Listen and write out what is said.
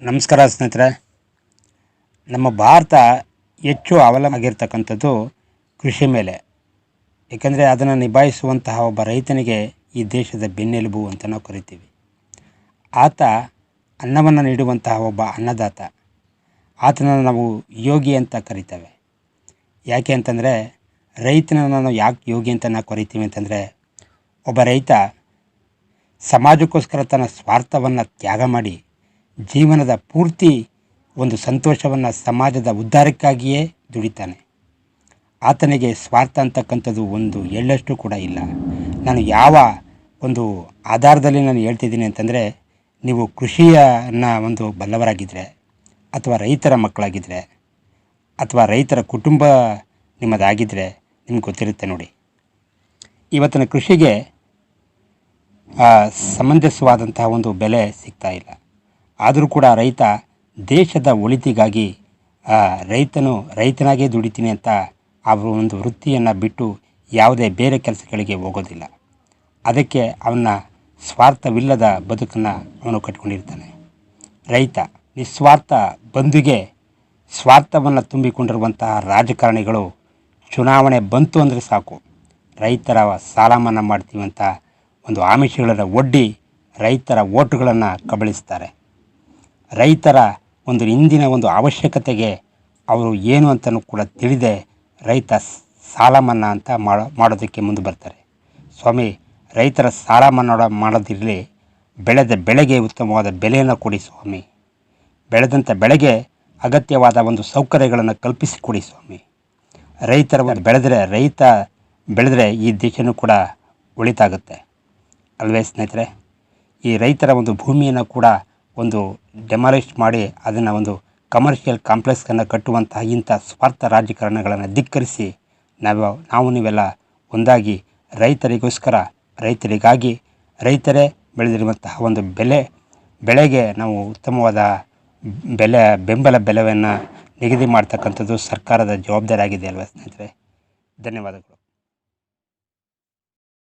ನಮಸ್ಕಾರ ಸ್ನೇಹಿತರೆ. ನಮ್ಮ ಭಾರತ ಹೆಚ್ಚು ಅವಲಂಬಿತವಾಗಿರ್ತಕ್ಕಂಥದ್ದು ಕೃಷಿ ಮೇಲೆ. ಏಕೆಂದರೆ ಅದನ್ನು ನಿಭಾಯಿಸುವಂತಹ ಒಬ್ಬ ರೈತನಿಗೆ ಈ ದೇಶದ ಬೆನ್ನೆಲುಬು ಅಂತ ನಾವು ಕರಿತೀವಿ. ಆತ ಅನ್ನವನ್ನು ನೀಡುವಂತಹ ಒಬ್ಬ ಅನ್ನದಾತ. ಆತನನ್ನು ನಾವು ಯೋಗಿ ಅಂತ ಕರಿತೇವೆ. ಯಾಕೆ ಅಂತಂದರೆ ರೈತನನ್ನು ನಾವು ಯಾಕೆ ಯೋಗಿ ಅಂತ ನಾವು ಕರಿತೀವಿ ಅಂತಂದರೆ, ಒಬ್ಬ ರೈತ ಸಮಾಜಕ್ಕೋಸ್ಕರ ತನ್ನ ಸ್ವಾರ್ಥವನ್ನು ತ್ಯಾಗ ಮಾಡಿ ಜೀವನದ ಪೂರ್ತಿ ಒಂದು ಸಂತೋಷವನ್ನು ಸಮಾಜದ ಉದ್ಧಾರಕ್ಕಾಗಿಯೇ ದುಡಿತಾನೆ. ಆತನಿಗೆ ಸ್ವಾರ್ಥ ಅಂತಕ್ಕಂಥದ್ದು ಒಂದು ಎಳ್ಳಷ್ಟು ಕೂಡ ಇಲ್ಲ. ನಾನು ಯಾವ ಒಂದು ಆಧಾರದಲ್ಲಿ ನಾನು ಹೇಳ್ತಿದ್ದೀನಿ ಅಂತಂದರೆ, ನೀವು ಕೃಷಿಯನ್ನು ಒಂದು ಬಲ್ಲವರಾಗಿದ್ದರೆ, ಅಥವಾ ರೈತರ ಮಕ್ಕಳಾಗಿದ್ದರೆ, ಅಥವಾ ರೈತರ ಕುಟುಂಬ ನಿಮ್ಮದಾಗಿದ್ದರೆ ನಿಮ್ಗೆ ಗೊತ್ತಿರುತ್ತೆ ನೋಡಿ. ಇವತ್ತಿನ ಕೃಷಿಗೆ ಸಮಂಜಸವಾದಂತಹ ಒಂದು ಬೆಲೆ ಸಿಗ್ತಾ ಇಲ್ಲ. ಆದರೂ ಕೂಡ ರೈತ ದೇಶದ ಒಳಿತಿಗಾಗಿ ರೈತನಾಗೇ ದುಡಿತೀನಿ ಅಂತ ಅವರು ಒಂದು ವೃತ್ತಿಯನ್ನು ಬಿಟ್ಟು ಯಾವುದೇ ಬೇರೆ ಕೆಲಸಗಳಿಗೆ ಹೋಗೋದಿಲ್ಲ. ಅದಕ್ಕೆ ಅವನ ಸ್ವಾರ್ಥವಿಲ್ಲದ ಬದುಕನ್ನು ಅವನು ಕಟ್ಕೊಂಡಿರ್ತಾನೆ. ರೈತ ನಿಸ್ವಾರ್ಥ ಬಂಧುಗೆ ಸ್ವಾರ್ಥವನ್ನು ತುಂಬಿಕೊಂಡಿರುವಂತಹ ರಾಜಕಾರಣಿಗಳು ಚುನಾವಣೆ ಬಂತು ಅಂದರೆ ಸಾಕು, ರೈತರ ಸಾಲ ಮನ್ನಾ ಮಾಡ್ತೀವಿ ಅಂತ ಒಂದು ಆಮಿಷಗಳನ್ನು ಒಡ್ಡಿ ರೈತರ ಓಟುಗಳನ್ನು ಕಬಳಿಸ್ತಾರೆ. ರೈತರ ಒಂದು ಇಂದಿನ ಒಂದು ಅವಶ್ಯಕತೆಗೆ ಅವರು ಏನು ಅಂತಲೂ ಕೂಡ ತಿಳಿದೇ ರೈತ ಸಾಲ ಮನ್ನಾ ಅಂತ ಮಾಡೋದಕ್ಕೆ ಮುಂದೆ ಬರ್ತಾರೆ. ಸ್ವಾಮಿ, ರೈತರ ಸಾಲ ಮನ್ನಾ ಮಾಡೋದಿರಲಿ, ಬೆಳೆದ ಬೆಳೆಗೆ ಉತ್ತಮವಾದ ಬೆಲೆಯನ್ನು ಕೊಡಿ ಸ್ವಾಮಿ. ಬೆಳೆದಂಥ ಬೆಳೆಗೆ ಅಗತ್ಯವಾದ ಒಂದು ಸೌಕರ್ಯಗಳನ್ನು ಕಲ್ಪಿಸಿಕೊಡಿ ಸ್ವಾಮಿ. ರೈತ ಬೆಳೆದರೆ ಈ ದೇಶನೂ ಕೂಡ ಒಳಿತಾಗುತ್ತೆ ಅಲ್ವೇ ಸ್ನೇಹಿತರೆ. ಈ ರೈತರ ಒಂದು ಭೂಮಿಯನ್ನು ಕೂಡ ಒಂದು ಡೆಮಾಲಿಷ್ ಮಾಡಿ ಅದನ್ನು ಒಂದು ಕಮರ್ಷಿಯಲ್ ಕಾಂಪ್ಲೆಕ್ಸನ್ನು ಕಟ್ಟುವಂತಹ ಇಂಥ ಸ್ವಾರ್ಥ ರಾಜಕಾರಣಗಳನ್ನು ಧಿಕ್ಕರಿಸಿ ನಾವು ನೀವೆಲ್ಲ ಒಂದಾಗಿ ರೈತರಿಗೋಸ್ಕರ, ರೈತರಿಗಾಗಿ, ರೈತರೇ ಬೆಳೆದಿರುವಂತಹ ಒಂದು ಬೆಳೆಗೆ ನಾವು ಉತ್ತಮವಾದ ಬೆಂಬಲ ಬೆಲೆಯನ್ನು ನಿಗದಿ ಮಾಡ್ತಕ್ಕಂಥದ್ದು ಸರ್ಕಾರದ ಜವಾಬ್ದಾರಿ ಆಗಿದೆ ಅಲ್ವಾ ಸ್ನೇಹಿತರೆ. ಧನ್ಯವಾದಗಳು.